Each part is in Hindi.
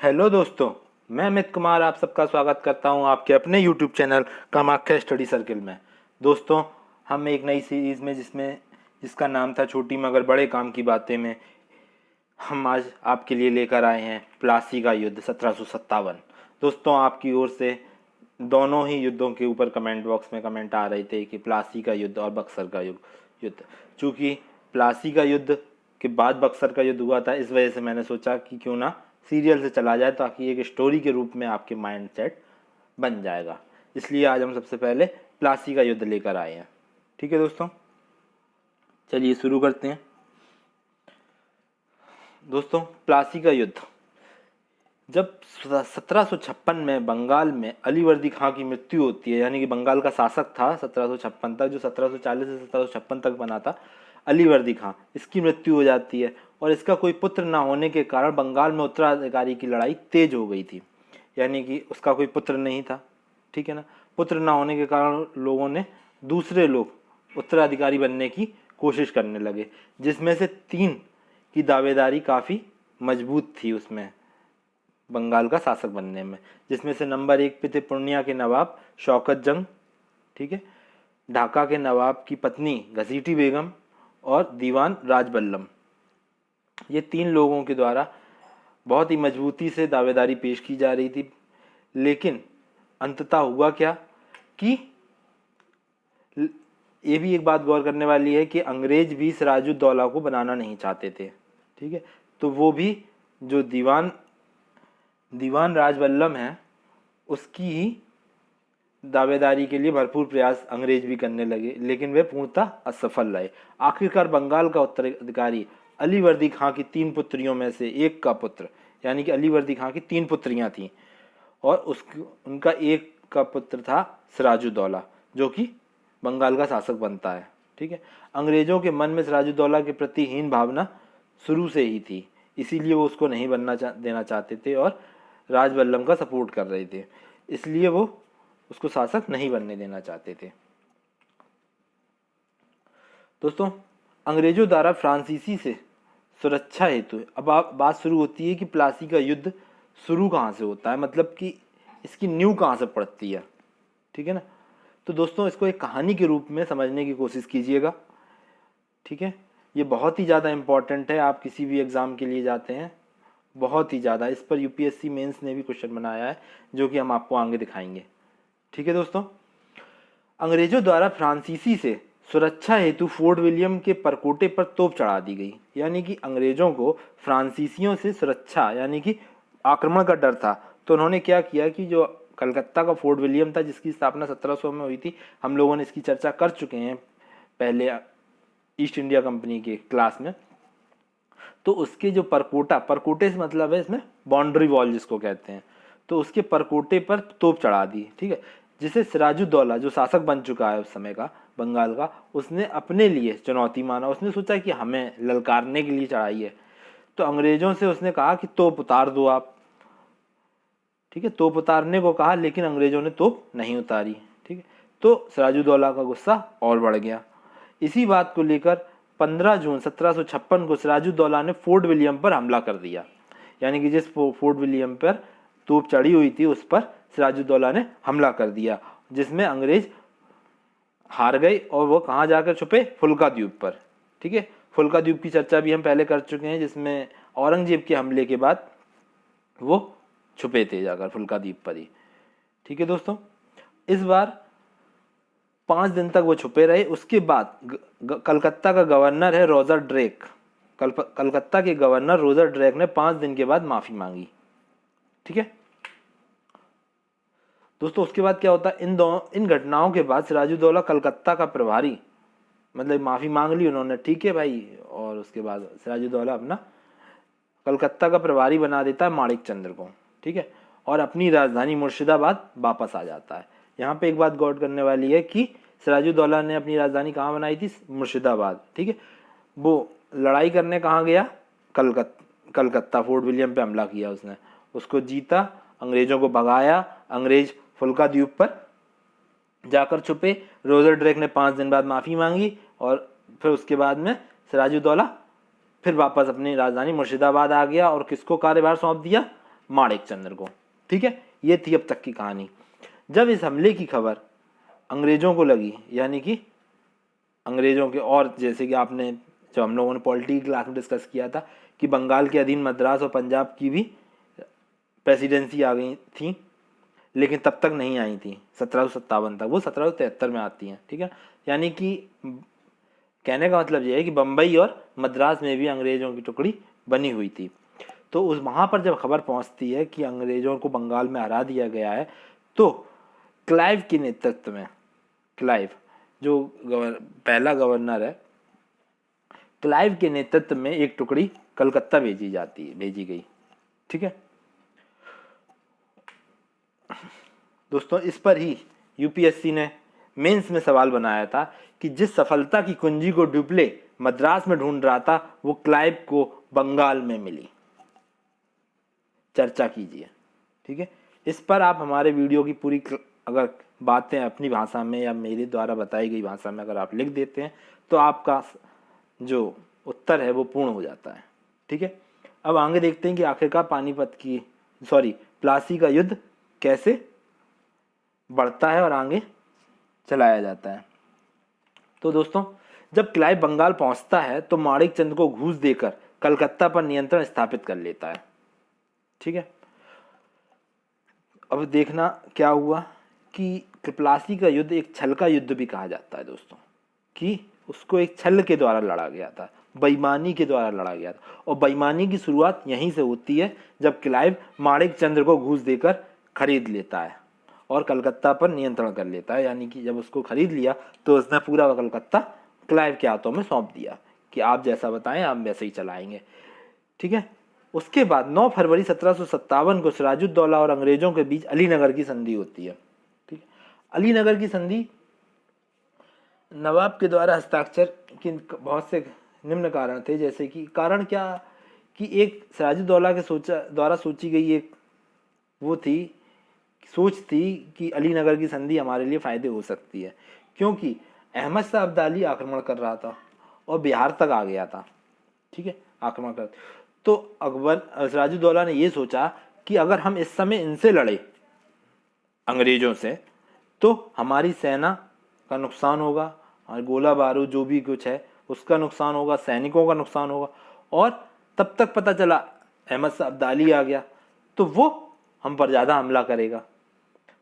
हेलो दोस्तों, मैं अमित कुमार आप सबका स्वागत करता हूं आपके अपने YouTube channel Kamakhya study circle में। दोस्तों, हम एक नई सीरीज़ में जिसका नाम था छोटी मगर बड़े काम की बातें में हम आज आपके लिए लेकर आए हैं प्लासी का युद्ध 1757। दोस्तों, आपकी ओर से दोनों ही युद्धों के ऊपर कमेंट बॉक्स में कमेंट आ रहे थे कि प्लासी का युद्ध और बक्सर का युद्ध। चूँकि प्लासी का युद्ध के बाद बक्सर का युद्ध हुआ था, इस वजह से मैंने सोचा कि क्यों ना सीरियल से चला जाए, ताकि एक स्टोरी के रूप में आपके माइंड सेट बन जाएगा। इसलिए आज हम सबसे पहले प्लासी का युद्ध लेकर आए हैं। ठीक है दोस्तों, चलिए शुरू करते हैं। दोस्तों, प्लासी का युद्ध जब 1756 में बंगाल में अलीवर्दी खां की मृत्यु होती है, यानी कि बंगाल का शासक था 1756 तक, जो 1740 से 1756 तक बना था, अलीवर्दी खां, इसकी मृत्यु हो जाती है और इसका कोई पुत्र ना होने के कारण बंगाल में उत्तराधिकारी की लड़ाई तेज हो गई थी। यानी कि उसका कोई पुत्र नहीं था, ठीक है ना। पुत्र ना होने के कारण लोगों ने दूसरे लोग उत्तराधिकारी बनने की कोशिश करने लगे, जिसमें से 3 की दावेदारी काफ़ी मजबूत थी उसमें बंगाल का शासक बनने में। जिसमें से नंबर 1 पे थे पूर्णिया के नवाब शौकत जंग, ठीक है, ढाका के नवाब की पत्नी घसीटी बेगम और दीवान राजबल्लम। ये 3 लोगों के द्वारा बहुत ही मजबूती से दावेदारी पेश की जा रही थी। लेकिन अंततः हुआ क्या कि ये भी एक बात गौर करने वाली है कि अंग्रेज भी सिराजुद्दौला को बनाना नहीं चाहते थे, ठीक है। तो वो भी जो दीवान राजबल्लम है, उसकी ही दावेदारी के लिए भरपूर प्रयास अंग्रेज भी करने लगे, लेकिन वे पूर्णतः असफल रहे। आखिरकार बंगाल का उत्तराधिकारी अलीवर्दी खां की 3 पुत्रियों में से एक का पुत्र, यानी कि अलीवर्दी खां की 3 पुत्रियां थीं और उनका एक का पुत्र था सिराजुद्दौला, जो कि बंगाल का शासक बनता है, ठीक है। अंग्रेजों के मन में सिराजुद्दौला के प्रति हीन भावना शुरू से ही थी, इसीलिए वो उसको नहीं बनना देना चाहते थे और राजबल्लम का सपोर्ट कर रहे थे, इसलिए वो उसको शासक नहीं बनने देना चाहते थे। दोस्तों, अंग्रेजों द्वारा फ्रांसीसी से सुरक्षा हेतु अब बात शुरू होती है कि प्लासी का युद्ध शुरू कहाँ से होता है, मतलब कि इसकी नींव कहाँ से पड़ती है, ठीक है ना। तो दोस्तों, इसको एक कहानी के रूप में समझने की कोशिश कीजिएगा, ठीक है। ये बहुत ही ज़्यादा इम्पॉर्टेंट है, आप किसी भी एग्ज़ाम के लिए जाते हैं, बहुत ही ज़्यादा। इस पर यूपीएससी मेंस ने भी क्वेश्चन बनाया है, जो कि हम आपको आगे दिखाएंगे, ठीक है दोस्तों। अंग्रेजों द्वारा फ्रांसीसी से सुरक्षा हेतु फोर्ट विलियम के परकोटे पर तोप चढ़ा दी गई, यानी कि अंग्रेजों को फ्रांसीसियों से सुरक्षा यानी कि आक्रमण का डर था। तो उन्होंने क्या किया कि जो कलकत्ता का फोर्ट विलियम था, जिसकी स्थापना 1700 में हुई थी, हम लोगों ने इसकी चर्चा कर चुके हैं पहले ईस्ट इंडिया कंपनी के क्लास में। तो उसके जो परकोटे से मतलब है इसमें बाउंड्री वॉल जिसको कहते हैं, तो उसके परकोटे पर तोप चढ़ा दी, ठीक है। जिसे सिराजुद्दौला जो शासक बन चुका है उस समय का बंगाल का, उसने अपने लिए चुनौती माना। उसने सोचा कि हमें ललकारने के लिए चढ़ाई है, तो अंग्रेजों से उसने कहा कि तोप उतार दो आप, ठीक है। तोप उतारने को कहा, लेकिन अंग्रेजों ने तोप नहीं उतारी, ठीक है। तो सिराजुद्दौला का गुस्सा और बढ़ गया। इसी बात को लेकर 15 जून 1756 को सिराजुद्दौला ने फोर्ट विलियम पर हमला कर दिया, यानी कि जिस फोर्ट विलियम पर तोप चढ़ी हुई थी उस पर सिराजुद्दौला ने हमला कर दिया, जिसमें अंग्रेज हार गए और वो कहाँ जाकर छुपे, फुल्का द्वीप पर, ठीक है। फुल्का द्वीप की चर्चा भी हम पहले कर चुके हैं, जिसमें औरंगजेब के हमले के बाद वो छुपे थे जाकर फुल्का द्वीप पर ही, ठीक है दोस्तों। इस बार 5 दिन तक वो छुपे रहे। उसके बाद कलकत्ता का गवर्नर है रोजर ड्रेक, कलकत्ता के गवर्नर रोजर ड्रेक ने 5 दिन के बाद माफी मांगी, ठीक है दोस्तों। उसके बाद क्या होता है, इन घटनाओं के बाद सिराजुद्दौला कलकत्ता का प्रभारी, मतलब माफी मांग ली उन्होंने, ठीक है भाई, और उसके बाद सिराजुद्दौला अपना कलकत्ता का प्रभारी बना देता है माणिक चंद्र को, ठीक है, और अपनी राजधानी मुर्शिदाबाद वापस आ जाता है। यहाँ पे एक बात गौर करने वाली है कि सिराजुद्दौला ने अपनी राजधानी कहाँ बनाई थी, मुर्शिदाबाद, ठीक है। वो लड़ाई करने कहाँ गया, कलकत्ता फोर्ट विलियम पे हमला किया उसने, उसको जीता, अंग्रेजों को भगाया। अंग्रेज फुल्का द्वीप पर जाकर छुपे। रोजर ड्रेक ने 5 दिन बाद माफ़ी मांगी और फिर उसके बाद में सिराजुद्दौला फिर वापस अपनी राजधानी मुर्शिदाबाद आ गया और किसको कार्यभार सौंप दिया, माणिक चंद्र को। ठीक है, ये थी अब तक की कहानी। जब इस हमले की खबर अंग्रेजों को लगी, यानी कि अंग्रेजों के, और जैसे कि आपने जो हम लोगों ने पॉलिटी क्लास में डिस्कस किया था कि बंगाल के अधीन मद्रास और पंजाब की भी प्रेसिडेंसी आ गई थी, लेकिन तब तक नहीं आई थी 1757 तक, वो 1773 में आती हैं। ठीक है, यानी कि कहने का मतलब ये है कि बम्बई और मद्रास में भी अंग्रेजों की टुकड़ी बनी हुई थी। तो उस वहाँ पर जब खबर पहुँचती है कि अंग्रेजों को बंगाल में हरा दिया गया है, तो क्लाइव के नेतृत्व में, क्लाइव जो पहला गवर्नर है, क्लाइव के नेतृत्व में एक टुकड़ी कलकत्ता भेजी गई। ठीक है दोस्तों, इस पर ही यूपीएससी ने मेंस में सवाल बनाया था कि जिस सफलता की कुंजी को ड्यूप्ले मद्रास में ढूंढ रहा था, वो क्लाइव को बंगाल में मिली। चर्चा कीजिए। ठीक है, इस पर आप हमारे वीडियो की पूरी अगर बातें अपनी भाषा में या मेरे द्वारा बताई गई भाषा में अगर आप लिख देते हैं, तो आपका जो उत्तर है वो पूर्ण हो जाता है। ठीक है, अब आगे देखते हैं कि आखिरकार प्लासी का युद्ध कैसे बढ़ता है और आगे चलाया जाता है। तो दोस्तों, जब क्लाइव बंगाल पहुंचता है तो माणिक चंद्र को घूस देकर कलकत्ता पर नियंत्रण स्थापित कर लेता है। ठीक है, अब देखना क्या हुआ कि प्लासी का युद्ध एक छल का युद्ध भी कहा जाता है दोस्तों, कि उसको एक छल के द्वारा लड़ा गया था, बेईमानी के द्वारा लड़ा गया था। और बेईमानी की शुरुआत यहीं से होती है जब क्लाइव माणिक चंद्र को घूस देकर खरीद लेता है और कलकत्ता पर नियंत्रण कर लेता है। यानी कि जब उसको खरीद लिया तो उसने पूरा कलकत्ता क्लाइव के हाथों में सौंप दिया कि आप जैसा बताएं आप वैसे ही चलाएंगे। ठीक है, उसके बाद 9 फरवरी 1757 को सिराजुद्दौला और अंग्रेजों के बीच अलीनगर की संधि होती है। ठीक है, अलीनगर की संधि नवाब के द्वारा हस्ताक्षर के बहुत से निम्न कारण थे, जैसे कि कारण क्या कि एक सिराजुद्दौला के द्वारा सोची गई एक सोच थी कि अलीनगर की संधि हमारे लिए फ़ायदे हो सकती है, क्योंकि अहमद शाह अब्दाली आक्रमण कर रहा था और बिहार तक आ गया था। ठीक है, आक्रमण कर, तो सिराजुद्दौला ने ये सोचा कि अगर हम इस समय इनसे लड़े अंग्रेजों से, तो हमारी सेना का नुकसान होगा, और गोला बारूद जो भी कुछ है उसका नुकसान होगा, सैनिकों का नुकसान होगा, और तब तक पता चला अहमद शाह अब्दाली आ गया तो वो हम पर ज़्यादा हमला करेगा।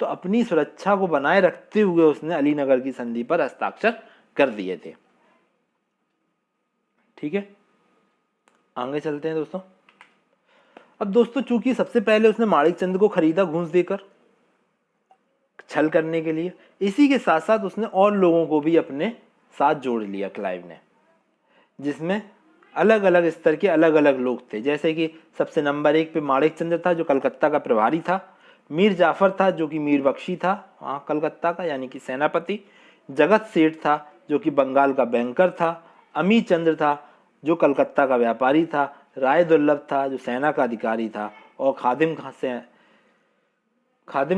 तो अपनी सुरक्षा को बनाए रखते हुए उसने अलीनगर की संधि पर हस्ताक्षर कर दिए थे। ठीक है, आगे चलते हैं दोस्तों। अब दोस्तों, चूंकि सबसे पहले उसने माणिक चंद्र को खरीदा घूस देकर छल करने के लिए, इसी के साथ साथ उसने और लोगों को भी अपने साथ जोड़ लिया क्लाइव ने, जिसमें अलग अलग स्तर के अलग अलग लोग थे। जैसे कि सबसे नंबर 1 पे माणिक चंद्र था जो कलकत्ता का प्रभारी था, मीर जाफर था जो कि मीर बख्शी था वहाँ कलकत्ता का यानी कि सेनापति, जगत सेठ था जो कि बंगाल का बैंकर था, अमी चंद्र था जो कलकत्ता का व्यापारी था, राय दुर्लभ था जो सेना का अधिकारी था, और खादिम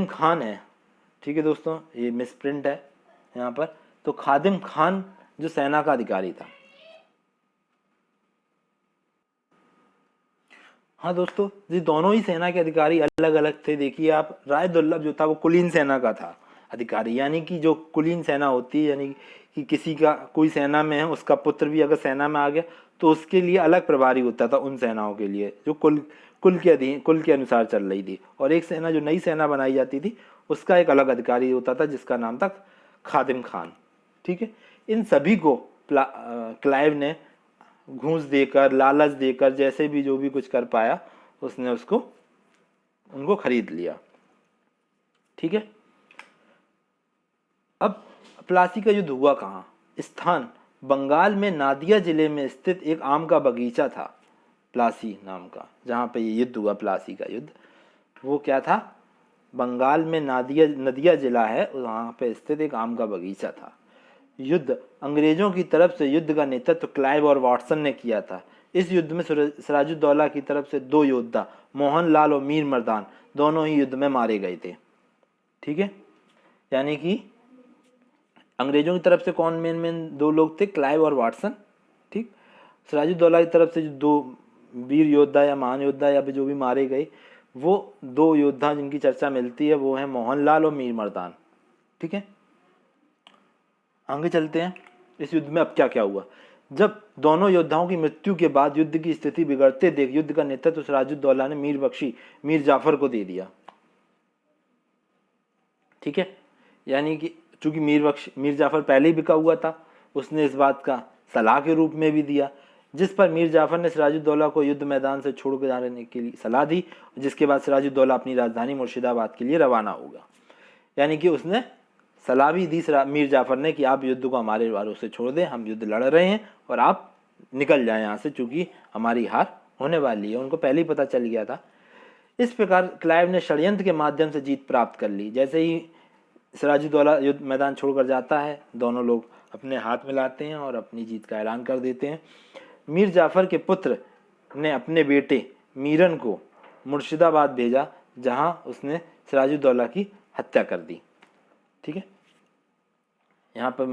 खान है। ठीक है दोस्तों, ये मिसप्रिंट है यहाँ पर, तो खादिम खान जो सेना का अधिकारी था। हाँ दोस्तों, ये दोनों ही सेना के अधिकारी अलग अलग थे। देखिए आप, राय दुर्लभ जो था वो कुलीन सेना का था अधिकारी, यानी कि जो कुलीन सेना होती है, यानी कि किसी का कोई सेना में है उसका पुत्र भी अगर सेना में आ गया तो उसके लिए अलग प्रभारी होता था उन सेनाओं के लिए जो कुल के अनुसार चल रही थी। और एक सेना जो नई सेना बनाई जाती थी उसका एक अलग अधिकारी होता था जिसका नाम था खादिम खान। ठीक है, इन सभी को क्लाइव ने घूस देकर, लालच देकर, जैसे भी जो भी कुछ कर पाया उसने उनको खरीद लिया। ठीक है, अब प्लासी का युद्ध हुआ कहाँ? स्थान बंगाल में नादिया जिले में स्थित एक आम का बगीचा था प्लासी नाम का, जहाँ पे ये युद्ध हुआ प्लासी का युद्ध। वो क्या था? बंगाल में नदिया जिला है, वहाँ पे स्थित एक आम का बगीचा था। युद्ध अंग्रेजों की तरफ से युद्ध का नेतृत्व क्लाइव और वाटसन ने किया था। इस युद्ध में सिराजुद्दौला की तरफ से 2 योद्धा मोहनलाल और मीर मर्दान दोनों ही युद्ध में मारे गए थे। ठीक है, यानी कि अंग्रेजों की तरफ से कौन मेन 2 लोग थे? क्लाइव और वाटसन। ठीक, सिराजुद्दौला की तरफ से जो 2 वीर योद्धा या महान योद्धा या जो भी मारे गए वो दो योद्धा जिनकी चर्चा मिलती है वो है मोहनलाल और मीर मर्दान। ठीक है, आगे चलते हैं। इस युद्ध में अब क्या क्या हुआ। जब दोनों योद्धाओं की मृत्यु के बाद युद्ध की स्थिति बिगड़ते देख युद्ध का नेतृत्व सिराजुद्दौला ने मीर बख्शी मीर जाफर को दे दिया। ठीक है, यानी कि चूंकि मीर जाफर पहले ही बिका हुआ था, उसने इस बात का सलाह के रूप में भी दिया, जिस पर मीर जाफर ने सिराजुद्दौला को युद्ध मैदान से छोड़ कर जाने के लिए सलाह दी, जिसके बाद सिराजुद्दौला अपनी राजधानी मुर्शिदाबाद के लिए रवाना होगा। यानी कि उसने सलाह भी दी मीर जाफर ने कि आप युद्ध को हमारे भरोसे छोड़ दें, हम युद्ध लड़ रहे हैं और आप निकल जाएं यहाँ से, चूंकि हमारी हार होने वाली है। उनको पहले ही पता चल गया था। इस प्रकार क्लाइव ने षड्यंत्र के माध्यम से जीत प्राप्त कर ली। जैसे ही सिराजुद्दौला युद्ध मैदान छोड़कर जाता है, दोनों लोग अपने हाथ मिलाते हैं और अपनी जीत का ऐलान कर देते हैं। मीर जाफर के पुत्र ने अपने बेटे मीरन को मुर्शिदाबाद भेजा, जहां उसने सिराजुद्दौला की हत्या कर दी। ठीक है, यहाँ पर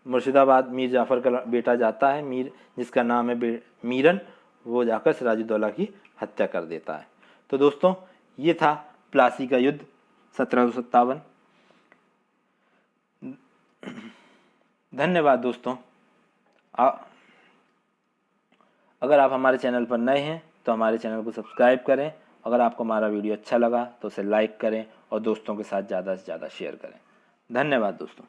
मुर्शिदाबाद मीर जाफर का बेटा जाता है, मीर जिसका नाम है मीरन, वो जाकर सिराजुद्दौला की हत्या कर देता है। तो दोस्तों, ये था प्लासी का युद्ध 1757। धन्यवाद दोस्तों। अगर आप हमारे चैनल पर नए हैं तो हमारे चैनल को सब्सक्राइब करें। अगर आपको हमारा वीडियो अच्छा लगा तो उसे लाइक करें और दोस्तों के साथ ज़्यादा से ज़्यादा शेयर करें। धन्यवाद दोस्तों।